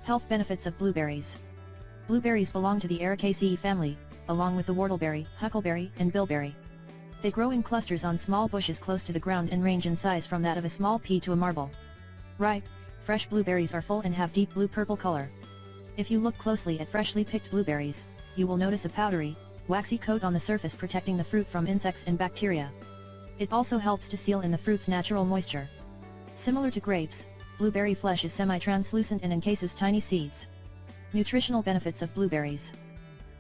Health benefits of blueberries. Blueberries belong to the Ericaceae family, along with the whortleberry, huckleberry, and bilberry. They grow in clusters on small bushes close to the ground and range in size from that of a small pea to a marble. Ripe, fresh blueberries are full and have deep blue-purple color. If you look closely at freshly picked blueberries, you will notice a powdery, waxy coat on the surface protecting the fruit from insects and bacteria. It also helps to seal in the fruit's natural moisture. Similar to grapes, blueberry flesh is semi-translucent and encases tiny seeds. Nutritional benefits of blueberries.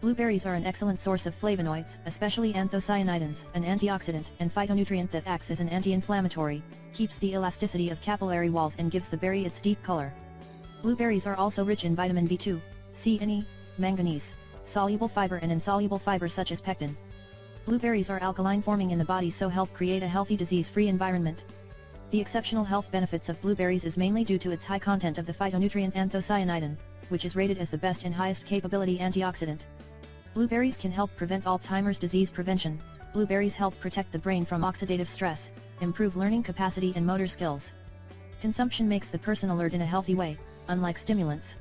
Blueberries are an excellent source of flavonoids, especially anthocyanidins, an antioxidant and phytonutrient that acts as an anti-inflammatory, keeps the elasticity of capillary walls and gives the berry its deep color. Blueberries are also rich in vitamin B2, C and E, manganese, soluble fiber and insoluble fiber such as pectin. Blueberries are alkaline forming in the body, so help create a healthy disease-free environment. The exceptional health benefits of blueberries is mainly due to its high content of the phytonutrient anthocyanidin, which is rated as the best and highest capability antioxidant. Blueberries can help prevent Alzheimer's disease prevention. Blueberries help protect the brain from oxidative stress, improve learning capacity and motor skills. Consumption makes the person alert in a healthy way, unlike stimulants.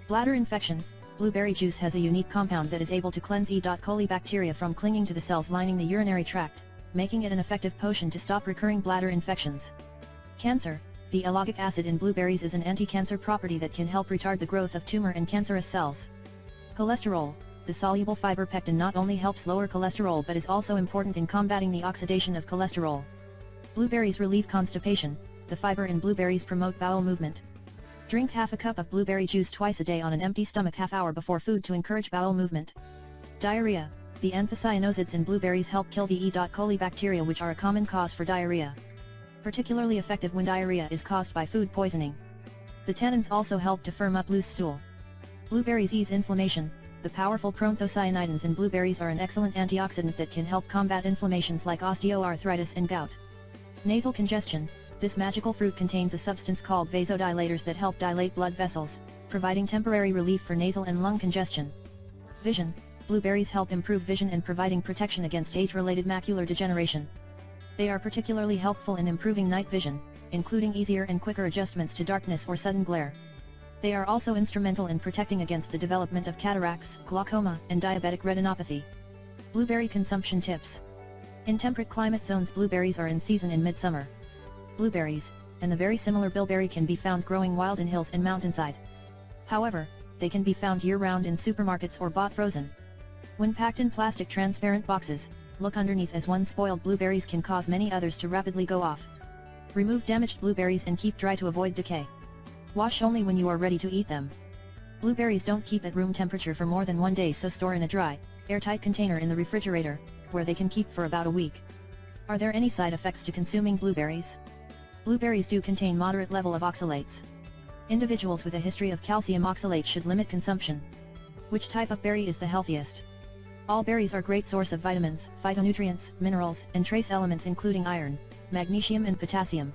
Bladder infection. Blueberry juice has a unique compound that is able to cleanse E. coli bacteria from clinging to the cells lining the urinary tract, making it an effective potion to stop recurring bladder infections. Cancer. The ellagic acid in blueberries is an anti-cancer property that can help retard the growth of tumor and cancerous cells. Cholesterol. The soluble fiber pectin not only helps lower cholesterol but is also important in combating the oxidation of cholesterol. Blueberries relieve constipation. The fiber in blueberries promote bowel movement. Drink half a cup of blueberry juice twice a day on an empty stomach half hour before food to encourage bowel movement. Diarrhea. The anthocyanosids in blueberries help kill the E. coli bacteria, which are a common cause for diarrhea. Particularly effective when diarrhea is caused by food poisoning. The tannins also help to firm up loose stool. Blueberries ease inflammation. The powerful proanthocyanidins in blueberries are an excellent antioxidant that can help combat inflammations like osteoarthritis and gout. Nasal congestion. This magical fruit contains a substance called vasodilators that help dilate blood vessels, providing temporary relief for nasal and lung congestion. Vision. Blueberries help improve vision and providing protection against age-related macular degeneration. They are particularly helpful in improving night vision, including easier and quicker adjustments to darkness or sudden glare. They are also instrumental in protecting against the development of cataracts, glaucoma, and diabetic retinopathy. Blueberry consumption tips. In temperate climate zones, blueberries are in season in midsummer. Blueberries, and the very similar bilberry, can be found growing wild in hills and mountainside. However, they can be found year-round in supermarkets or bought frozen. When packed in plastic transparent boxes, look underneath, as one spoiled blueberries can cause many others to rapidly go off. Remove damaged blueberries and keep dry to avoid decay. Wash only when you are ready to eat them. Blueberries don't keep at room temperature for more than 1 day, so store in a dry, airtight container in the refrigerator, where they can keep for about a week. Are there any side effects to consuming blueberries? Blueberries do contain moderate level of oxalates. Individuals with a history of calcium oxalate should limit consumption. Which type of berry is the healthiest? All berries are great source of vitamins, phytonutrients, minerals, and trace elements including iron, magnesium and potassium.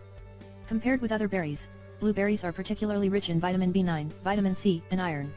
Compared with other berries, blueberries are particularly rich in vitamin B9, vitamin C, and iron.